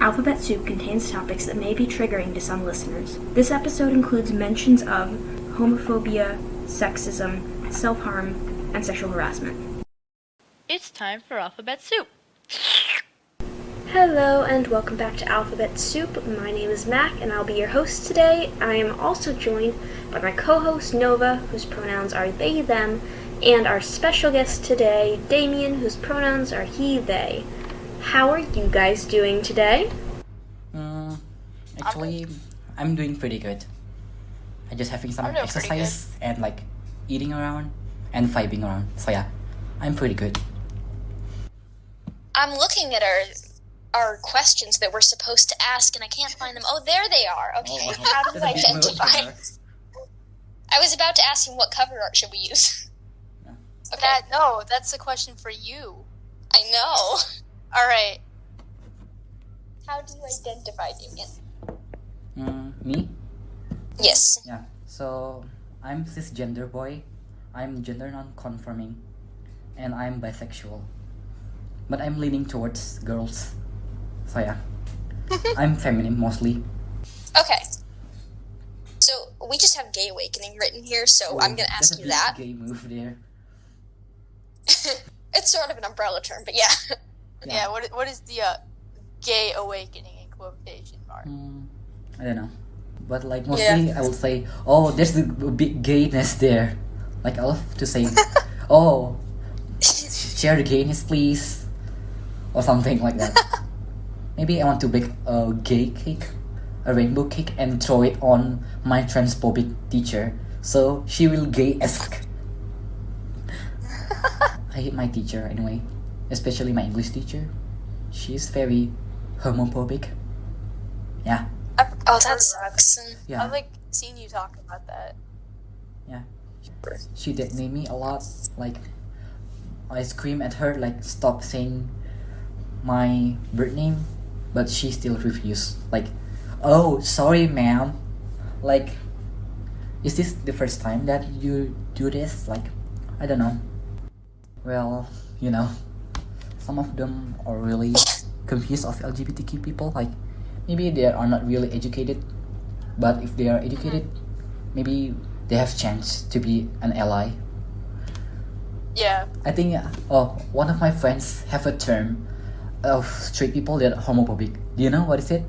Alphabet Soup contains topics that may be triggering to some listeners. This episode includes mentions of homophobia, sexism, self-harm, and sexual harassment. It's time for Alphabet Soup. Hello and welcome back to Alphabet Soup. My name is Mack and I'll be your host today. I am also joined by my co-host Nova, whose pronouns are they, them, and our special guest today, Damien, whose pronouns are he, they. How are you guys doing today? Actually, I'm doing pretty good. I'm just having some exercise and eating around and vibing around. So yeah, I'm pretty good. I'm looking at our questions that we're supposed to ask, and I can't find them. Oh, there they are. Okay, how do we identify? I was about to ask him what cover art should we use. Okay. No, that's a question for you. I know. All right. How do you identify, Damien? Me? Yes. Yeah. So I'm cisgender boy. I'm gender non-conforming, and I'm bisexual. But I'm leaning towards girls. So yeah, I'm feminine mostly. Okay. So we just have gay awakening written here, so I'm gonna ask you that. Gay move there. It's sort of an umbrella term, but yeah. Yeah. What is the gay awakening in quotation marks? I don't know, but mostly I would say, oh, there's the big gayness there. I love to say, oh, share the gayness, please, or something like that. Maybe I want to bake a gay cake, a rainbow cake, and throw it on my transphobic teacher, so she will gay-esque. I hate my teacher anyway, especially my English teacher. She's very homophobic. Yeah. Oh, that sucks. Yeah. I've seen you talk about that. Yeah. She did name me a lot. I scream at her stop saying my birth name, but she still refused. Oh, sorry, ma'am. Is this the first time that you do this? I don't know. Well, some of them are really confused of LGBTQ people. Maybe they are not really educated, but if they are educated, maybe they have chance to be an ally. Yeah. I think one of my friends have a term of straight people that are homophobic. Do you know what is it?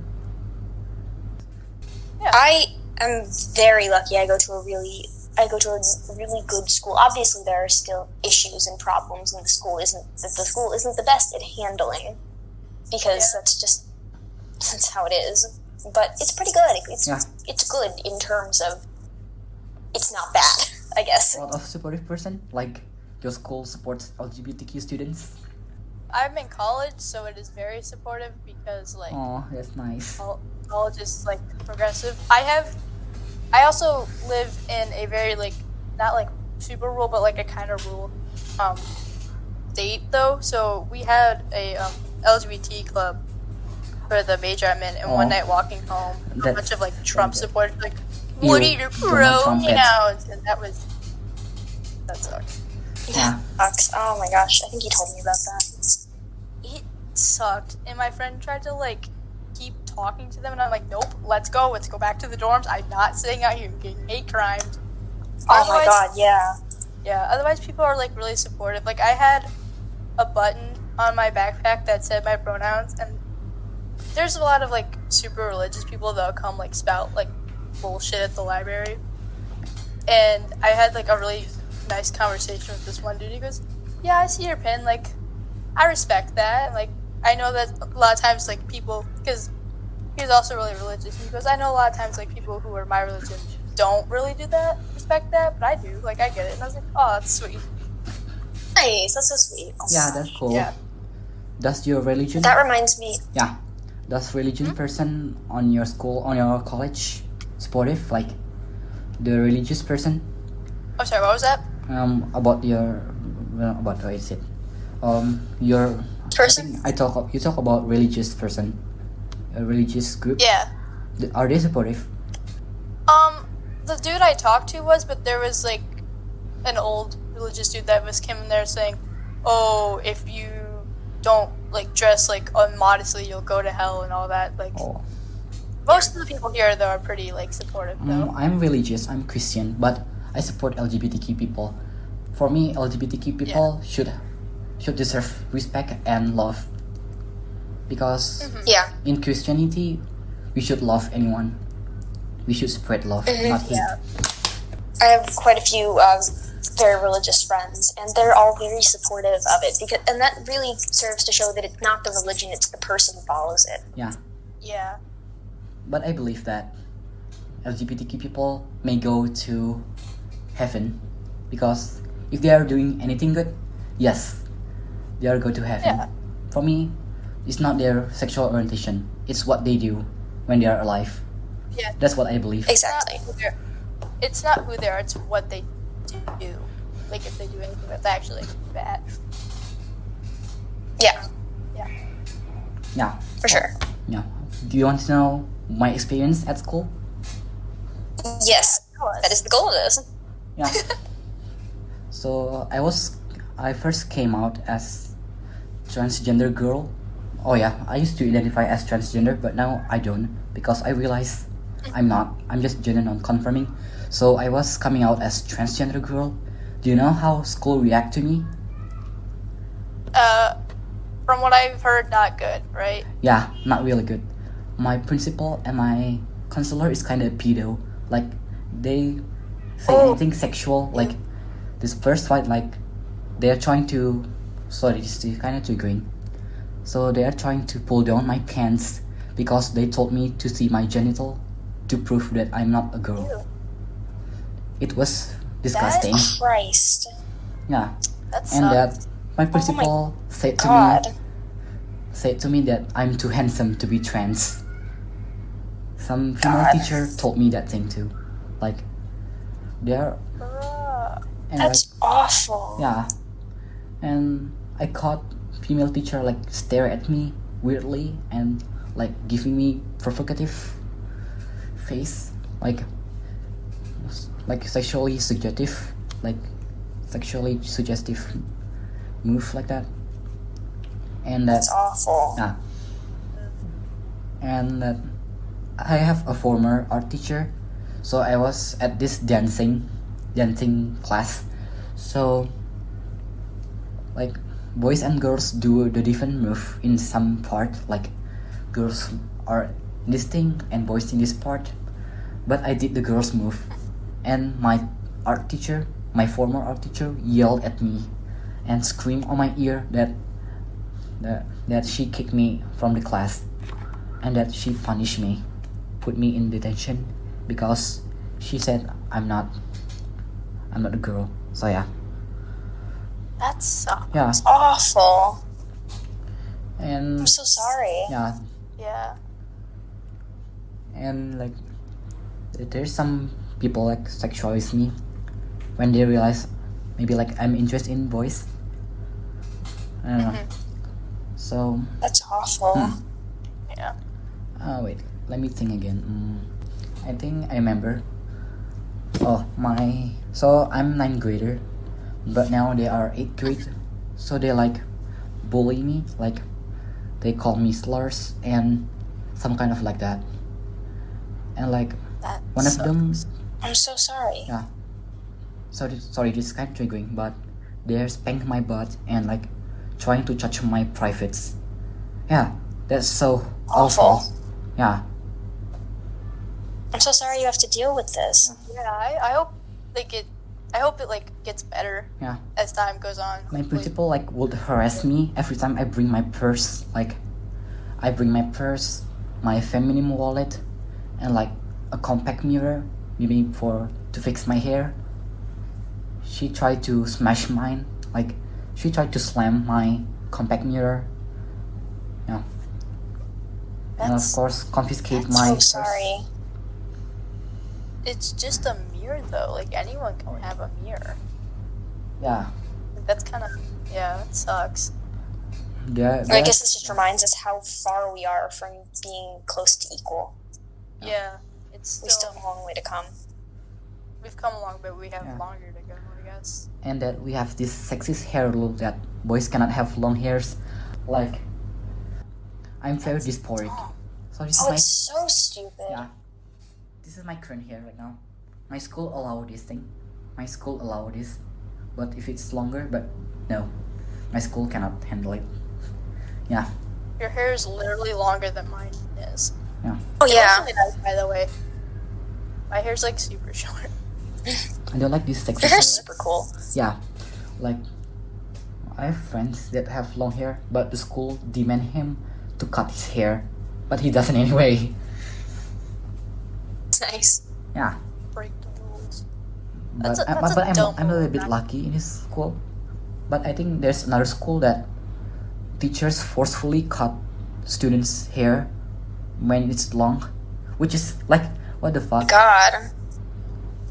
Yeah. I am very lucky. I go to a really good school. Obviously, there are still issues and problems, and the school isn't the best at handling, because that's how it is. But it's pretty good. It's good in terms of it's not bad, I guess. A lot of supportive person, your school supports LGBTQ students. I'm in college, so it is very supportive because Oh, that's nice. College is progressive. I also live in a very not super rural, but a kind of rural state though. So we had a LGBT club for the major I'm in, and one night walking home, a bunch of Trump supporters what are your pronouns? And that sucked. Yeah. Sucks. Oh my gosh, I think you told me about that. It sucked, and my friend tried to keep talking to them, and I'm nope, let's go back to the dorms. I'm not sitting out here getting hate crimed. Oh my god, yeah. Yeah, otherwise people are really supportive. I had a button on my backpack that said my pronouns, and there's a lot of super religious people that'll come spout bullshit at the library. And I had a really nice conversation with this one dude. He goes, yeah, I see your pin, I respect that. I know that a lot of times people, because he's also really religious, he goes, I know a lot of times people who are my religion don't really do that, respect that, but I do, I get it. And I was oh, that's sweet. Nice, that's so sweet. Yeah, that's cool. Yeah. Does your religion... That reminds me... Yeah. Does religion person on your school, on your college, supportive? The religious person? Oh, sorry, what was that? About your... About what is it? Your... Person? You talk about religious person. A religious group? Yeah. Are they supportive? The dude I talked to was, but there was an old religious dude that was came in there saying, oh, if you don't like dress like immodestly, you'll go to hell and all that. Like most of the people here though are pretty like supportive though. I'm religious. I'm Christian, but I support LGBTQ people. For me, LGBTQ people should deserve respect and love. Because in Christianity, we should love anyone. We should spread love, not hate. I have quite a few very religious friends, and they're all very supportive of it, and that really serves to show that it's not the religion, it's the person who follows it. Yeah. But I believe that LGBTQ people may go to heaven because if they are doing anything good, yes, they are going to heaven. For me, it's not their sexual orientation, it's what they do when they are alive. That's what I believe. Exactly. It's not who they are, it's what they do. Like if they do anything that's actually bad. Yeah, for sure. Yeah. Do you want to know my experience at school? Yes, that is the goal of this. Yeah. So I first came out as transgender girl. Oh yeah, I used to identify as transgender, but now I don't because I realized I'm not. I'm just gender non-conforming. So I was coming out as transgender girl. Do you know how school react to me? From what I've heard, not good, right? Yeah, not really good. My principal and my counselor is kind of pedo. Like they say anything sexual. Like this first fight, like they're trying to. Sorry, this is kind of triggering. So they are trying to pull down my pants because they told me to see my genital to prove that I'm not a girl. Ew. It was disgusting. Christ. Yeah. That And that sucks. my principal said to me that I'm too handsome to be trans. Some female teacher told me that thing too. Like they're and That's awful. yeah. And I caught female teacher like stare at me weirdly and like giving me provocative face, like sexually suggestive move like that. And That's awful. yeah. And that I have a former art teacher, so I was at this dancing class. So like boys and girls do the different move in some part, like girls are in this thing and boys in this part, but I did the girls move, and my former art teacher yelled at me and screamed on my ear that she kicked me from the class and that she punished me, put me in detention because she said I'm not a girl. So yeah. That sucks. Yeah. It's awful. And I'm so sorry. yeah. Yeah. And like there's some people like sexualize me when they realize maybe like I'm interested in boys. I don't know. So That's awful. Yeah. wait, let me think again. I think I remember. So I'm 9th grader, but now they are 8th grade, so they like bully me, like they call me slurs and some kind of like that. And like That one of them, I'm so sorry. yeah. Sorry, this is kind of triggering, but they're spanking my butt and like trying to touch my privates. Yeah, that's so awful. Yeah. I'm so sorry you have to deal with this. Yeah, I hope I hope it like gets better Yeah. as time goes on. My principal like would harass me every time I bring my purse. Like I bring my purse, my feminine wallet, and like a compact mirror, maybe to fix my hair. She tried to smash mine. Like she tried to slam my compact mirror. Yeah. And of course confiscate I'm my so purse. sorry. It's just a mirror though. Like anyone can have a mirror. Yeah. That's kind of that sucks. Yeah. I guess this just reminds us how far we are from being close to equal. Yeah, it's We still have a long way to come. we've come along, but we have Yeah. longer to go, I guess. And that we have this sexist hair rule that boys cannot have long hairs. Like I'm very dysphoric. So this is Oh, my it's so stupid. yeah. This is my current hair right now. My school allow this thing. My school allow this, but if it's longer, but no, my school cannot handle it. Yeah. Your hair is literally longer than mine is. Yeah. Oh, It's yeah. really nice, by the way. My hair's like super short. I don't like this sexy Your hair. hair's super cool. Yeah, like I have friends that have long hair, but the school demand him to cut his hair, but he doesn't anyway. It's nice. Yeah, Break the rules. but That's a dumb I'm a little bit move. lucky in his school. But I think there's another school that teachers forcefully cut students' hair when it's long, which is like what the fuck? God.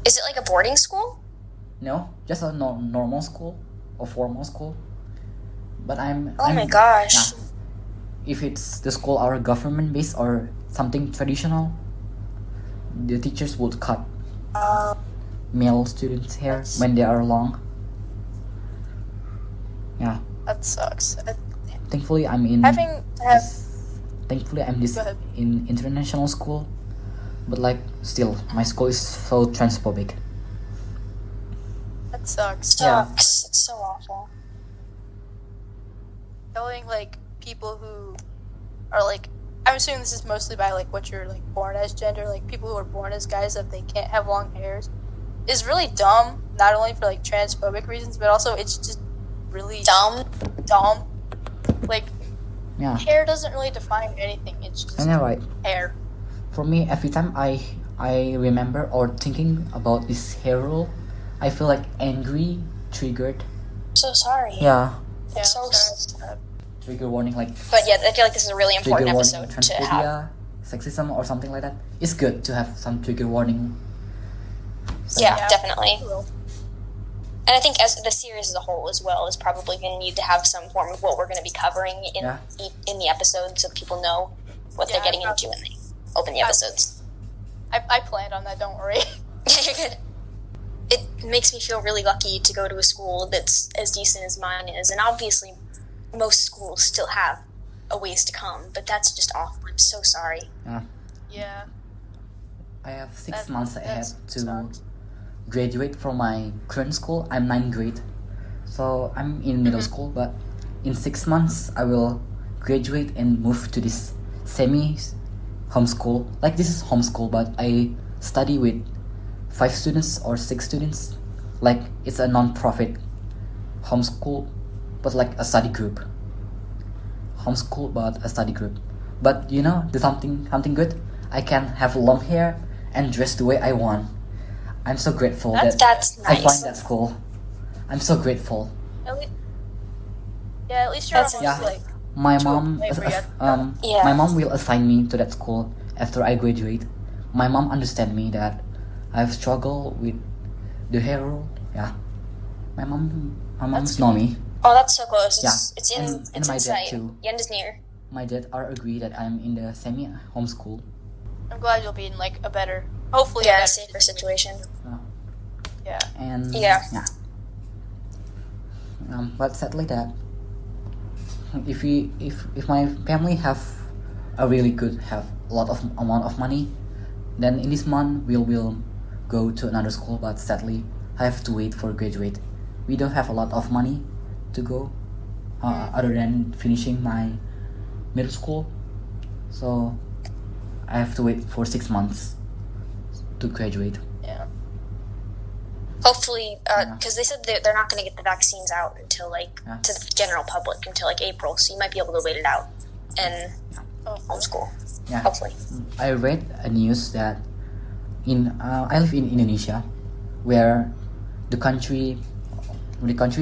Is it like a boarding school? No, just a normal school or formal school. But Oh my gosh. yeah. If it's the school our government based or something traditional, the teachers would cut male students' hair when they are long. Yeah. That sucks. Thankfully, I'm in. Having to have Thankfully, I'm this Go ahead. in international school, but like still, my school is so transphobic. that sucks. Yeah. Sucks. It's so awful. Telling like people who are like, I'm assuming this is mostly by like what you're like born as gender, like people who are born as guys that they can't have long hairs, is really dumb. Not only for like transphobic reasons, but also it's just really dumb. Like Yeah, hair doesn't really define anything. It's just I know, right? hair. For me, every time I remember or thinking about this hair rule, I feel like angry, triggered. I'm so sorry. Yeah, Yeah, So sorry. trigger warning like But yeah, I feel like this is a really trigger important warning episode to have. transphobia, sexism, or something like that. It's good to have some trigger warning. So, Yeah, Yeah. definitely. Well, And I think as the series as a whole as well is probably going to need to have some form of what we're going to be covering in Yeah. in the episode, so people know what Yeah, they're getting I into when they open the episodes. I planned on that. Don't worry. Yeah, you're good. It makes me feel really lucky to go to a school that's as decent as mine is, and obviously most schools still have a ways to come, but that's just awful. I'm so sorry. Yeah. I have 6 That- months ahead that to sucks. graduate from my current school. I'm 9th grade, so I'm in middle school. But in 6 months, I will graduate and move to this semi homeschool. Like this is homeschool, but I study with 5 students or 6 students. Like it's a non-profit homeschool, but like a study group. Homeschool, but a study group. But you know, there's something good. I can have long hair and dress the way I want. I'm so grateful that That's I nice. find that school. I'm so grateful. At least, yeah, at least you're That's- almost Yeah. like My To mom, a degree, Yeah. my mom will assign me to that school after I graduate. My mom understand me that I've struggled with the hair rule. Yeah, my mom's know me. Oh, that's so close. Yeah. It's in And it's my in dad sight. too. The end is near. My dad are agree that I'm in the semi homeschool. I'm glad you'll be in like a better, hopefully Yeah, a a better safer situation. Yeah. And Yeah. But sadly that if my family have a really good have a lot of amount of money, then in this month we'll go to another school. But sadly, I have to wait for graduate. We don't have a lot of money to go, other than finishing my middle school. So I have to wait for 6 months to graduate. Yeah. Hopefully, because they said they're not going to get the vaccines out until like Yeah. to the general public until like April, so you might be able to wait it out and Oh, homeschool. Yeah. Hopefully. I read a news that I live in Indonesia, where the country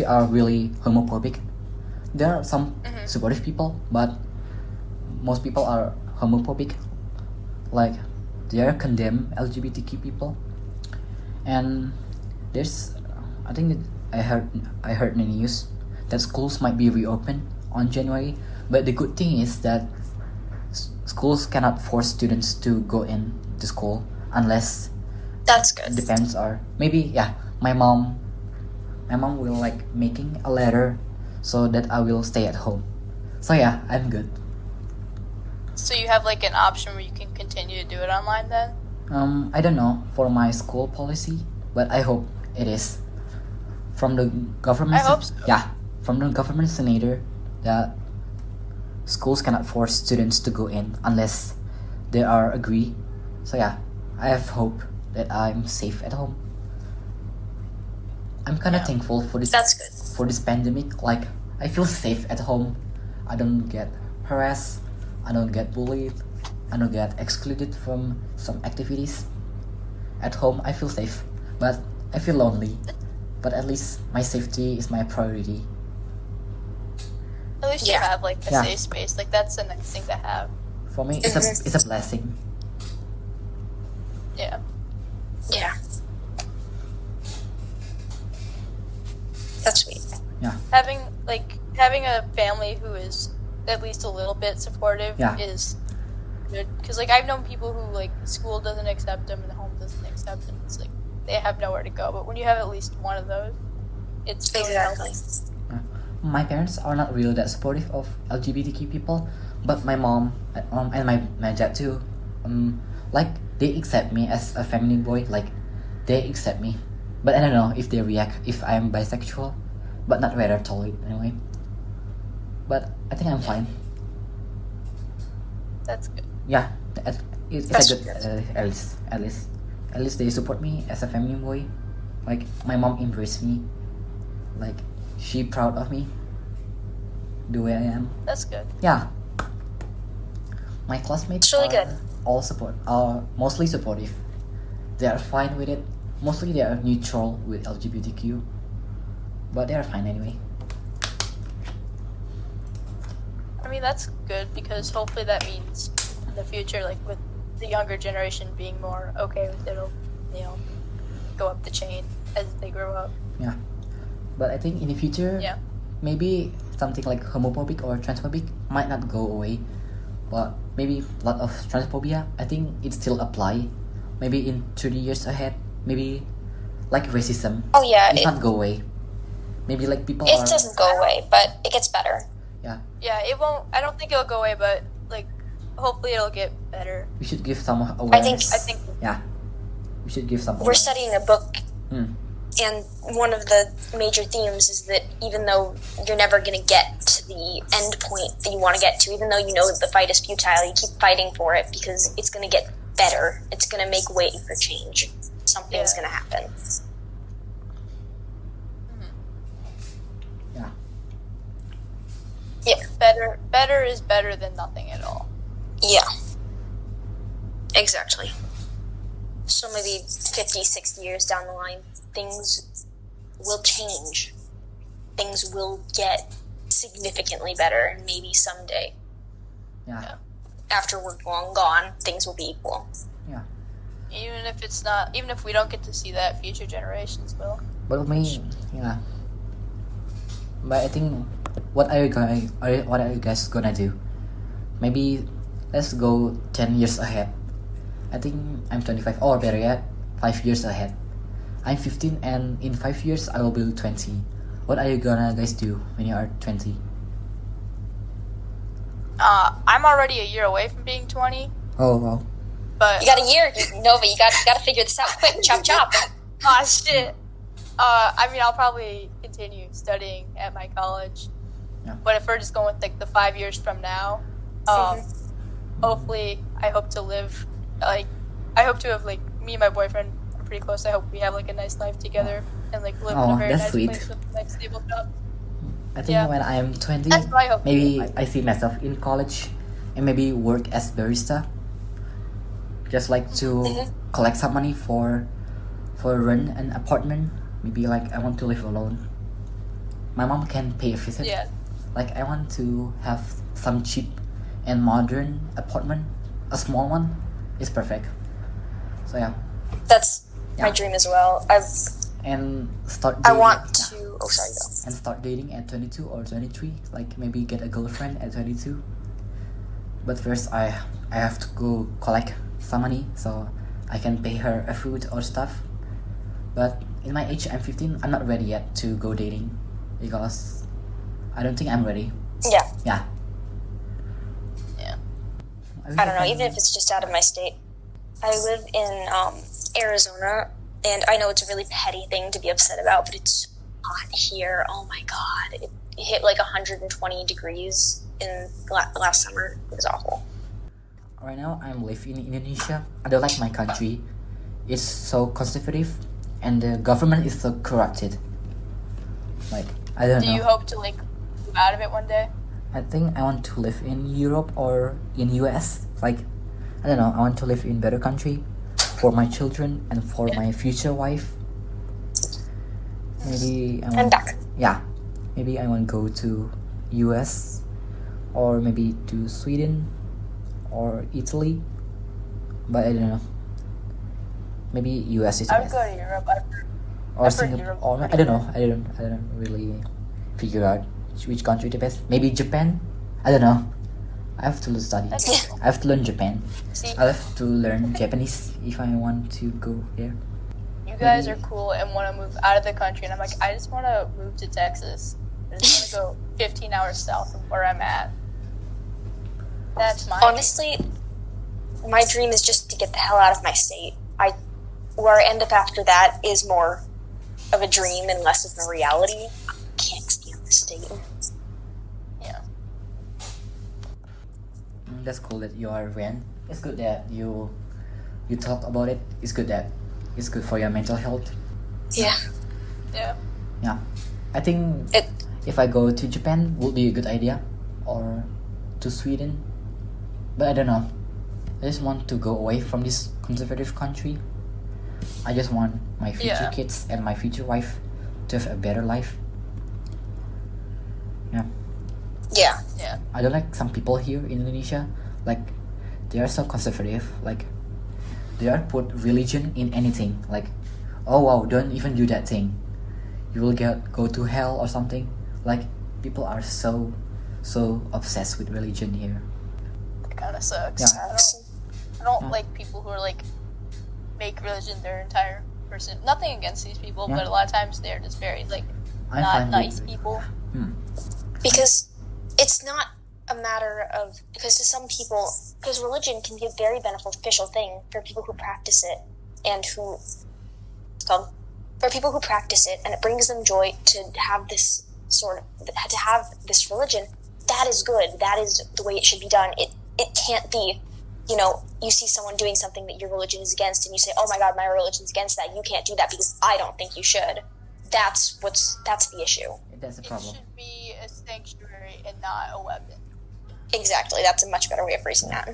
are really homophobic. There are some supportive people, but most people are homophobic. Like they are condemn LGBTQ people, and there's I think that I heard in the news that schools might be reopened on January. But the good thing is that schools cannot force students to go in to school unless That's good. the parents are maybe my mom will like making a letter so that I will stay at home. So yeah, I'm good. So you have like an option where you can continue to do it online then? I don't know for my school policy, but I hope it is. From the government, I hope so. Yeah, from the government senator that schools cannot force students to go in unless they are agree. So yeah, I have hope that I'm safe at home. I'm kind of thankful for this. That's good. For this pandemic. Like I feel safe at home. I don't get harassed. I don't get bullied. I don't get excluded from some activities. At home, I feel safe, but I feel lonely. But at least my safety is my priority. At least you Yeah. have like a Yeah. safe space. Like that's a nice thing to have. For me, it's a blessing. Yeah. Yeah. That's sweet. Yeah, Having a family who is at least a little bit supportive Yeah. is good. Because like I've known people who like school doesn't accept them and the home doesn't accept them. It's like they have nowhere to go. But when you have at least one of those, it's really Exactly. healthy. my parents are not really that supportive of LGBTQ people, but my mom and my dad too. Like they accept me as a feminine boy. Like they accept me, but I don't know if they react if I'm bisexual, but not rather tolerate anyway. But I think I'm fine. That's good. Yeah, it's That's a good at least they support me as a feminine boy. Like my mom embraced me. Like she proud of me. The way I am. That's good. Yeah. My classmates It's really are good. are mostly supportive. They are fine with it. Mostly they are neutral with LGBTQ. But they are fine anyway. I mean that's good because hopefully that means in the future, like with the younger generation being more okay with it, it'll go up the chain as they grow up. Yeah. But I think in the future, Yeah. maybe something like homophobic or transphobic might not go away. But maybe a lot of transphobia, I think it still apply. Maybe in 30 years ahead, maybe like racism, Oh yeah, it not go away. Maybe like people it are doesn't go away, but it gets better. Yeah, it won't. I don't think it'll go away, but like hopefully it'll get better. we should give some awareness. I think Yeah, we should give some We're awareness. studying a book, Mm. and one of the major themes is that even though you're never going to get to the end point that you want to get to, even though you know that the fight is futile, you keep fighting for it because it's going to get better. It's going to make way for change. Something's Yeah. going to happen. Yeah. Yeah. Better is better than nothing at all. Yeah. Exactly. So maybe 50, 60 years down the line, things will change. Things will get significantly better, and maybe someday, Yeah. after we're long gone, things will be equal. Yeah. Even if we don't get to see that, future generations will. But for me, yeah. But I think what are you guys gonna do? Maybe let's go 10 years ahead. I think I'm 25 or better yet, 5 years ahead. I'm 15 and in 5 years I will be 20. What are you gonna guys do when you are 20? I'm already a year away from being 20, Oh wow. but You got a year, Nova. You got to figure this out quick. Chop chop. ah shit. I mean, I'll probably continue studying at my college. Yeah. But if we're just going with like the 5 years from now, hopefully, I hope to live I hope to have like me and my boyfriend are pretty close. I hope we have like a nice life together and like live in Oh, a very that's nice sweet. place with a nice stable job. I think Yeah. when I am 20, That's what I hope. maybe I see myself in college and maybe work as barista. Just like to collect some money for rent an apartment. Maybe like I want to live alone. My mom can pay a visit. Yeah. Like I want to have some cheap and modern apartment. A small one is perfect. So yeah. That's my Yeah. dream as well. And start I dating, want yeah. to. Oh, sorry, go. And start dating at 22 or 23. Like maybe get a girlfriend at 22. But first I have to go collect some money so I can pay her a food or stuff. But in my age, I'm 15. I'm not ready yet to go dating because I don't think I'm ready. Yeah. Yeah. Yeah. I don't know, even if it's just out of my state. I live in Arizona, and I know it's a really petty thing to be upset about, but it's hot here. Oh my god. It hit like 120 degrees in last summer. It was awful. Right now, I'm living in Indonesia. I don't like my country. It's so conservative, and the government is so corrupted. Like, I don't know. Do you hope to like move out of it one day? I think I want to live in Europe or in US. Like, I don't know. I want to live in better country for my children and for my future wife. Maybe I want. I'm back. Yeah, maybe I want to go to US or maybe to Sweden or Italy. But I don't know. Maybe US is the I would best. go to Europe. Or I've heard Singapore. Europe Or I don't know. I don't really figure out which country the best. Maybe Japan. I don't know. I have to study. That'd be cool. I have to learn Japan. See, I have to learn Japanese if I want to go there. you guys are cool and want to move out of the country, and I'm like, I just want to move to Texas. I just want to go 15 hours south of where I'm at. That's my Honestly, my dream is just to get the hell out of my state. Where I end up after that is more of a dream and less of a reality. I can't stand the state. yeah. That's cool that you are Ren. It's good that you talk about it. It's good that it's good for your mental health. Yeah. Yeah. Yeah, I think It if I go to Japan would be a good idea, or to Sweden. But I don't know. I just want to go away from this conservative country. I just want my future Yeah. kids and my future wife to have a better life. Yeah. yeah. Yeah. I don't like some people here in Indonesia. Like, they are so conservative. Like, they are put religion in anything. Like, oh wow, don't even do that thing. You will go to hell or something. Like, people are so obsessed with religion here. It kind of sucks. Yeah. I don't Yeah. like people who are like make religion their entire person. Nothing against these people, Yeah. but a lot of times they're just very like I'm not fine nice with- people. Because it's not a matter of, because to some people, because religion can be a very beneficial thing for people who practice it and who, for people who practice it, and it brings them joy to have this to have this religion. That is good. That is the way it should be done. It can't be, you see someone doing something that your religion is against, and you say, "Oh my God, my religion's against that. You can't do that because I don't think you should." That's the issue. That's the It problem. should be a sanctuary and not a weapon. Exactly. That's a much better way of phrasing that.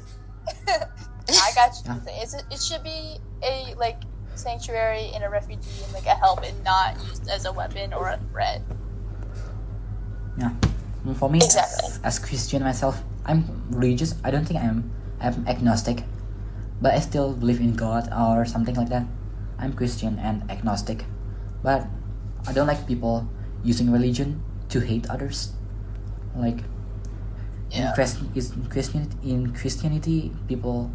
I got you. Yeah. It should be a like sanctuary and a refugee and like a help, and not used as a weapon or a threat. Yeah. For me, Exactly. as Christian myself, I'm religious. I don't think I'm agnostic, but I still believe in God or something like that. I'm Christian and agnostic, but I don't like people using religion to hate others. Like, Yeah. in Christianity, people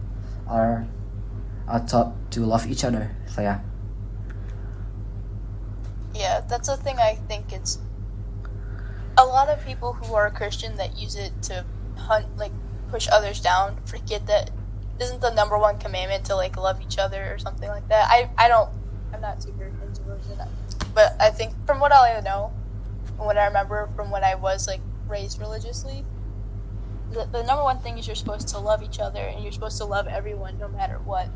are taught to love each other. So yeah. Yeah, that's the thing. I think it's a lot of people who are Christian that use it to push others down. Forget that isn't the number one commandment to like love each other or something like that. I'm not super into religion, but I think from what I know, and what I remember from when I was like raised religiously, the number one thing is you're supposed to love each other and you're supposed to love everyone no matter what.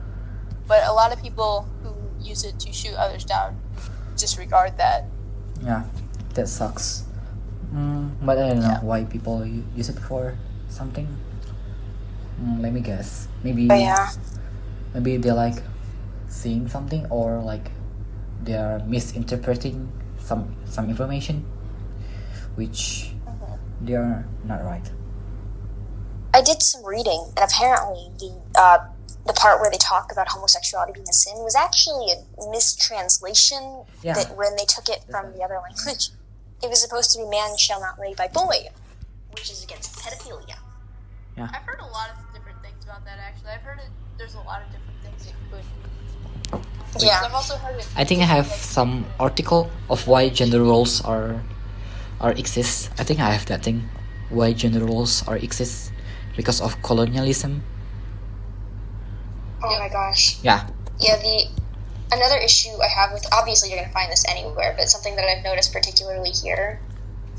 But a lot of people who use it to shoot others down disregard that. Yeah, that sucks. But I don't know Yeah. why people use it for something. Let me guess. Maybe Oh yeah. maybe they like seeing something, or like they are misinterpreting some information, which they are not right. I did some reading, and apparently the part where they talk about homosexuality being a sin was actually a mistranslation. Yeah. That when they took it from the other language, it was supposed to be "man shall not marry by boy," which is against pedophilia. I've heard a lot of different things about that, actually. I've heard there's a lot of different things it could be. Yeah. I've also heard it. I think I have some article of why gender roles are exist. I think I have that thing, why gender roles are exist, because of colonialism. Oh my gosh. Yeah. Yeah, another issue I have with, obviously you're going to find this anywhere, but something that I've noticed particularly here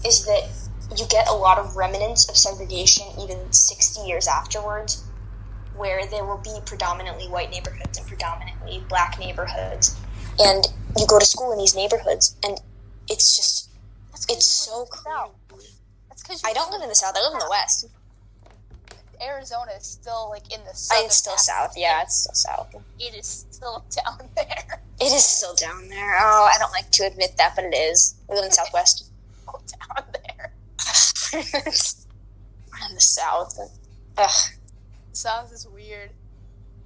is that you get a lot of remnants of segregation even 60 years afterwards, where there will be predominantly white neighborhoods and predominantly black neighborhoods, and you go to school in these neighborhoods, and it's just, it's so crazy. I don't live in the South, I live in the West. Arizona is still like in the south. It's still South, yeah, it's still South. It is still down there. It is still down there. Oh, I don't like to admit that, but it is. We live in the Southwest. Down there. We're in the South. Ugh. South is weird.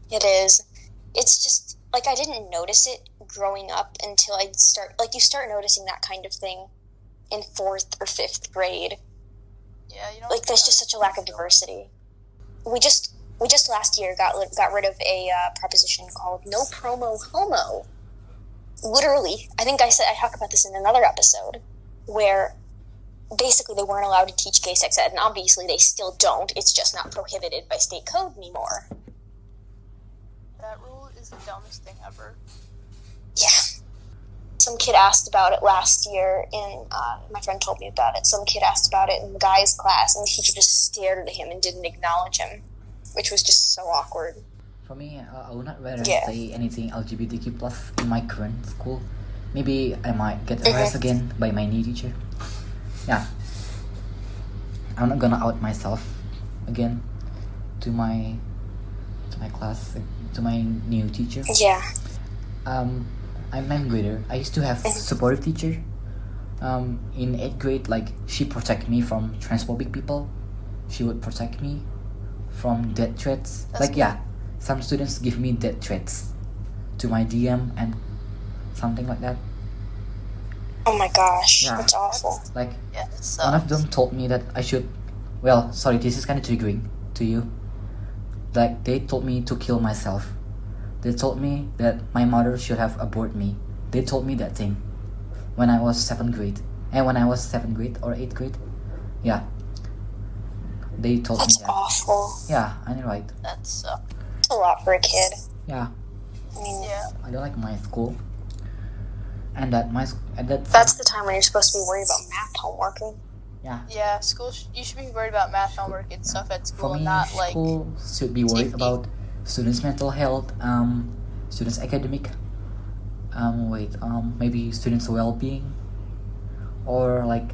It is. It's just, like, I didn't notice it growing up until you start noticing that kind of thing in 4th or 5th grade. Yeah, you know. Like, there's just such a lack of diversity. We just last year got rid of a proposition called no promo homo. Literally, I think I talked about this in another episode, where basically they weren't allowed to teach gay sex ed, and obviously they still don't. It's just not prohibited by state code anymore. That rule is the dumbest thing ever. Yeah. Some kid asked about it last year, and my friend told me about it. Some kid asked about it in the guys' class, and the teacher just stared at him and didn't acknowledge him, which was just so awkward. For me, I would not rather say anything LGBTQ plus in my current school. Maybe I might get harassed again by my new teacher. Yeah. I'm not gonna out myself again to my class, to my new teacher. Yeah. I'm 9th grader. I used to have supportive teacher. In 8th grade, like, she protect me from transphobic people. She would protect me from death threats. Some students give me death threats to my DM and something like that. Oh my gosh, Yeah. that's awful. Like, Yeah, one of them told me that I should, well, sorry, this is kind of triggering to you. Like, they told me to kill myself. They told me that my mother should have aborted me. They told me that thing when I was 7th grade. And when I was 7th grade or 8th grade. Yeah. They told That's me that. awful. Yeah, I know, right? that sucks. That's a lot for a kid. Yeah. I mean, Yeah. I don't like my school. And that's the time when you're supposed to be worried about math homework. Yeah, school. You should be worried about math homework and stuff at school, For me, not like. school should be worried safety. about students' mental health, students' academic, maybe students' well-being, or like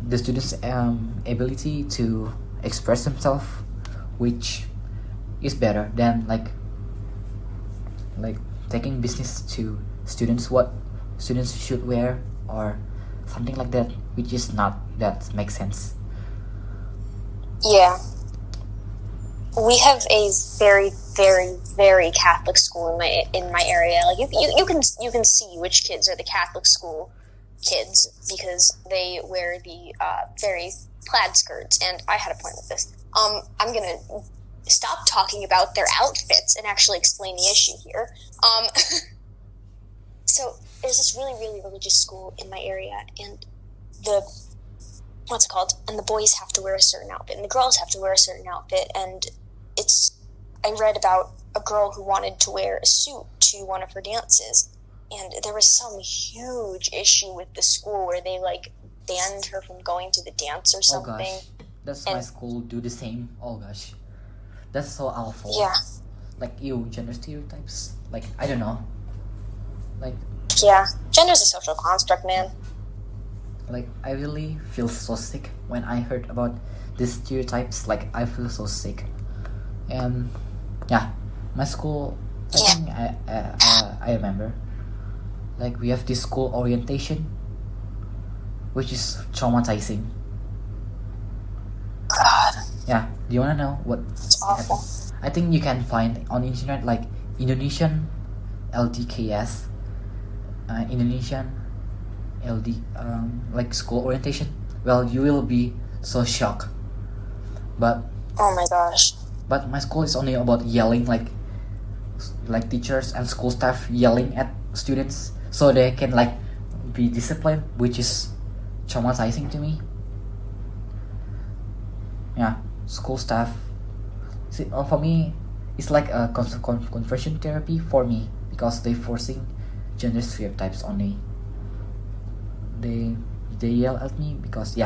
the students' ability to express themselves, which is better than like taking business to students, what students should wear or something like that, which is not that makes sense. Yeah. We have a very, very, very Catholic school in my area. Like you can see which kids are the Catholic school kids because they wear the very plaid skirts. And I had a point with this. I'm gonna stop talking about their outfits and actually explain the issue here. So there's this really, really religious school in my area, and and the boys have to wear a certain outfit, and the girls have to wear a certain outfit, and I read about a girl who wanted to wear a suit to one of her dances, and there was some huge issue with the school where they like banned her from going to the dance or something. Oh gosh, that's my school do the same. Oh gosh, that's so awful. Yeah. Like gender stereotypes. Like I don't know. Like yeah, gender's a social construct, man. Like I really feel so sick when I heard about these stereotypes. Like I feel so sick. And yeah, my school. I think I remember. Like we have this school orientation, which is traumatizing. God, Yeah, do you wanna know what it's awful. happened? I think you can find on the internet like Indonesian LDKS, Indonesian LD, like school orientation. Well, you will be so shocked. But Oh my gosh. my school is only about yelling, like teachers and school staff yelling at students so they can like be disciplined, which is traumatizing to me. Yeah, school staff. See, for me, it's like a conversion therapy for me because they forcing gender stereotypes on me. They yell at me because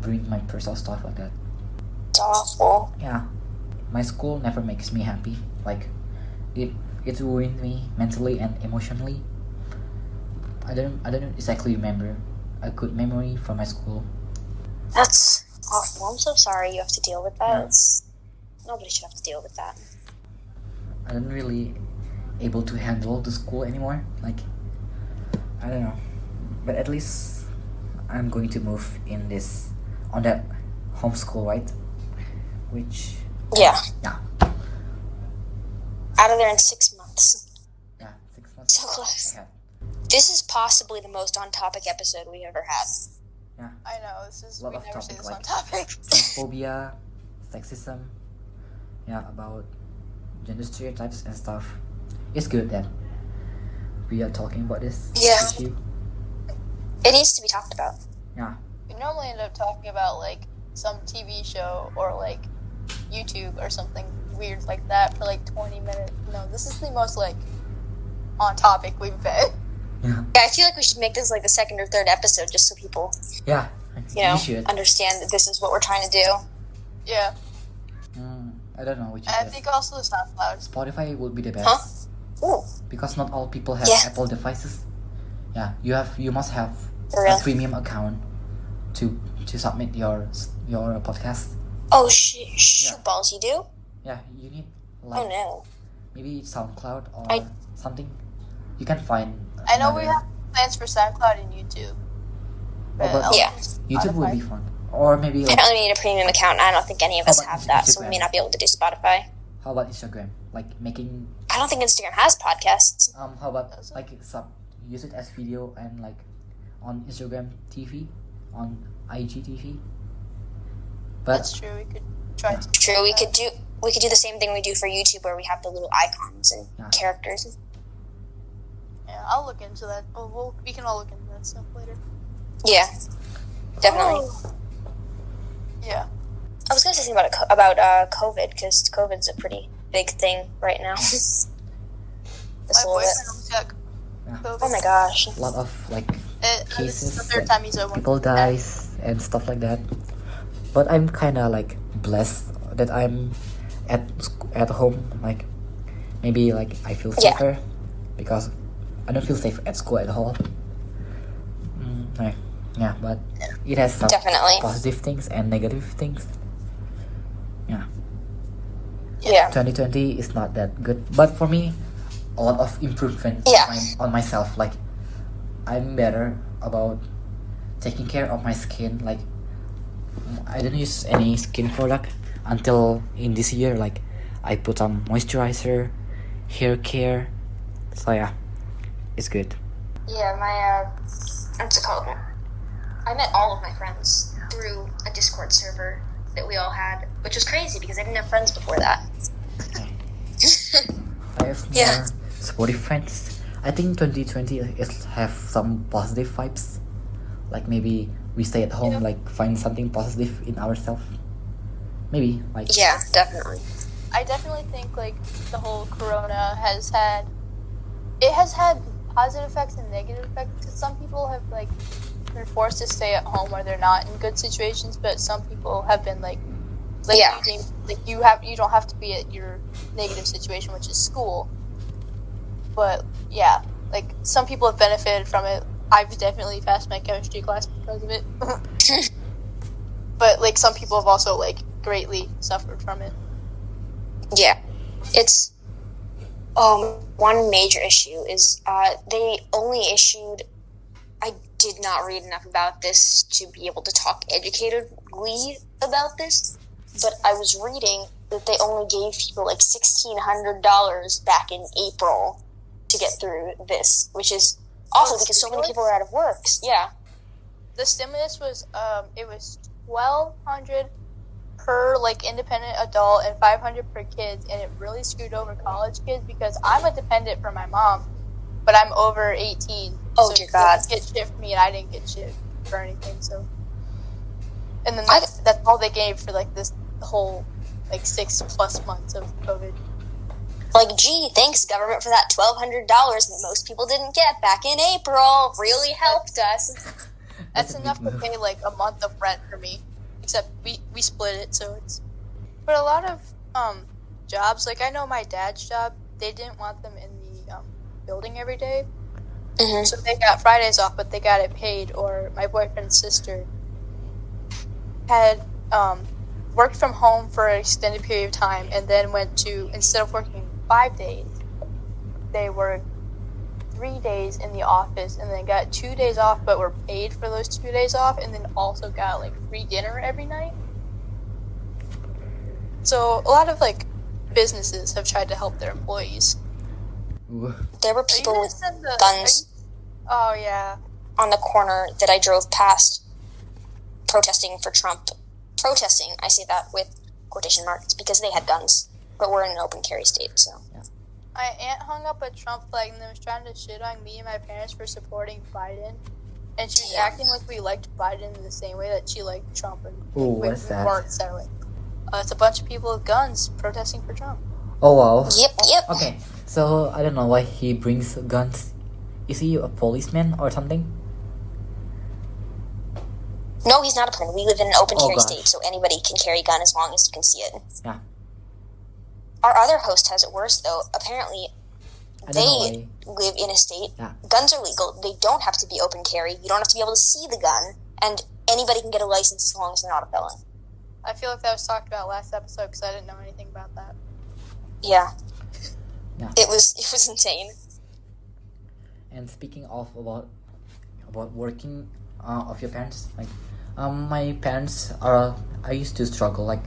bring my personal stuff like that. It's awful. Yeah, my school never makes me happy. Like it ruined me mentally and emotionally. I don't exactly remember a good memory from my school. That's awful. I'm so sorry you have to deal with that. Nobody should have to deal with that. I don't really able to handle the school anymore. Like, I don't know, but at least I'm going to move on that homeschool, right? Which Yeah. yeah Out of there in 6 months. 6 months. So close. Yeah. This is possibly the most on-topic episode we ever had. Yeah. I know, this is, Lot we of never say topic, this like on topic. Homophobia, sexism, about gender stereotypes and stuff. It's good that we are talking about this issue. It needs to be talked about. Yeah. We normally end up talking about, like, some TV show or, like, YouTube or something weird like that for, like, 20 minutes. No, this is the most, like, on topic we've been. Yeah. Yeah, I feel like we should make this like the second or third episode just so people, Yeah. You should. understand that this is what we're trying to do. Yeah. I don't know which is And I best. think also the SoundCloud. Spotify would be the best. Huh? Ooh, Because not all people have Yeah. Apple devices. Yeah, you must have for a real. premium account to submit your podcast. Oh, shoot Yeah. balls, you do? Yeah, you need Oh, no. maybe SoundCloud or I- something. You can find. I know we another- have plans for SoundCloud and YouTube. but Yeah. YouTube would be Spotify. fun. Or maybe I don't need a premium account. I don't think any of us How about have that, so we Instagram? may not be able to do Spotify. how about Instagram? Like making I don't think Instagram has podcasts. how about Does it? like use it as video and like on Instagram TV, on IGTV. But That's true, we could try to. True, we could do the same thing we do for YouTube, where we have the little icons and Yeah. characters. Yeah, I'll look into that. We can all look into that stuff later. Yeah, definitely. Oh. Yeah. I was gonna say something about COVID, because COVID's a pretty big thing right now. Just My a little bit. boyfriend almost got Yeah. COVID. Oh my gosh. a lot of like And this is the cases, third like, time he's over. people dies and stuff like that. But I'm kind of like blessed that I'm at home. Like maybe like I feel Yeah. safer because I don't feel safe at school at all. Yeah, but it has some Definitely. positive things and negative things. Yeah. 2020 is not that good, but for me, a lot of improvement Yeah. on myself. Like I'm better about taking care of my skin. Like I don't use any skin product until in this year. Like I put on moisturizer, hair care. So yeah, it's good. Yeah, my, what's it called? I met all of my friends through a Discord server that we all had, which was crazy because I didn't have friends before that. I have more Yeah. supportive friends. I think 2020 is have some positive vibes. Like maybe we stay at home, Yeah. like find something positive in ourselves. Maybe like Yeah, definitely. I definitely think like the whole corona has had positive effects and negative effects, because some people have like been forced to stay at home where they're not in good situations, but some people have been like Yeah. you don't have to be at your negative situation, which is school. But yeah, like some people have benefited from it. I've definitely passed my chemistry class because of it. But like some people have also like greatly suffered from it. Yeah. It's, one major issue is, they only issued, I did not read enough about this to be able to talk educatedly about this, but I was reading that they only gave people like $1,600 back in April to get through this, which is awful because so many people are out of work. Yeah. The stimulus was it was $1,200 per like independent adult and $500 per kids, and it really screwed over college kids because I'm a dependent for my mom, but I'm over 18. Oh, so dear God. they didn't get shit for me, and I didn't get shit for anything. So, and then that's all they gave for like the whole like 6+ months of COVID. Like, gee, thanks government for that $1,200 that most people didn't get back in April. Really helped us. That's a enough big to move. pay like a month of rent for me. Except we split it, so it's. But a lot of jobs, like I know my dad's job, they didn't want them in the building every day, so they got Fridays off, but they got it paid. Or my boyfriend's sister had worked from home for an extended period of time, and then went to, instead of working 5 days, they worked 3 days in the office, and then got 2 days off, but were paid for those 2 days off, and then also got like free dinner every night. So a lot of like businesses have tried to help their employees. Ooh. There were people with guns Oh yeah. on the corner that I drove past protesting for Trump. Protesting, I say that with quotation marks, because they had guns, but we're in an open carry state, so. My aunt hung up a Trump flag and then was trying to shit on me and my parents for supporting Biden. And she was acting like we liked Biden in the same way that she liked Trump. And Ooh, we what's that? weren't settling. It's a bunch of people with guns protesting for Trump. Oh wow. Yep. Okay, so I don't know why he brings guns. Is he a policeman or something? No, he's not a policeman. We live in an open carry gosh. state, so anybody can carry a gun as long as you can see it. Yeah. Our other host has it worse, though. Apparently, I don't know they live in a state. Yeah. Guns are legal. They don't have to be open carry. You don't have to be able to see the gun, and anybody can get a license as long as they're not a felon. I feel like that was talked about last episode because I didn't know anything about that. Yeah. Yeah. It was insane. And speaking of about working of your parents, like my parents are, I used to struggle, like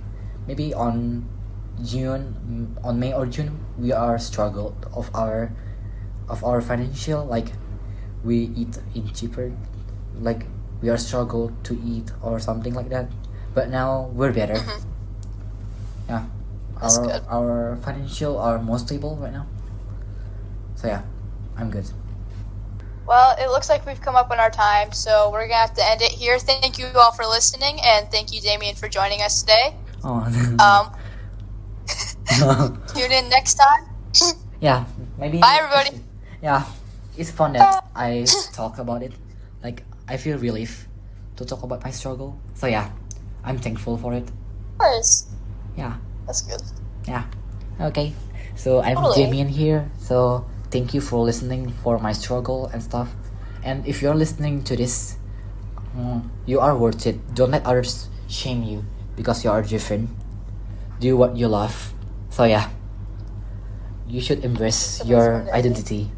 maybe on May or June we are struggled of our financial, like we eat in cheaper, like we are struggled to eat or something like that, but now we're better. Yeah, That's good. our financial are more stable right now, so yeah, I'm good. Well, it looks like we've come up on our time, so we're going to have to end it here. Thank you all for listening, and thank you, Damien, for joining us today. Tune in next time. Yeah, maybe. Bye, everybody. Yeah, it's fun that I talk about it. Like, I feel relief to talk about my struggle. So yeah, I'm thankful for it. Of course. Yeah, That's good. yeah. Okay, so I'm Totally. Damien here. So thank you for listening for my struggle and stuff. And if you're listening to this, you are worth it. Don't let others shame you because you are different. Do what you love. So yeah, you should embrace The best your one to end it. identity.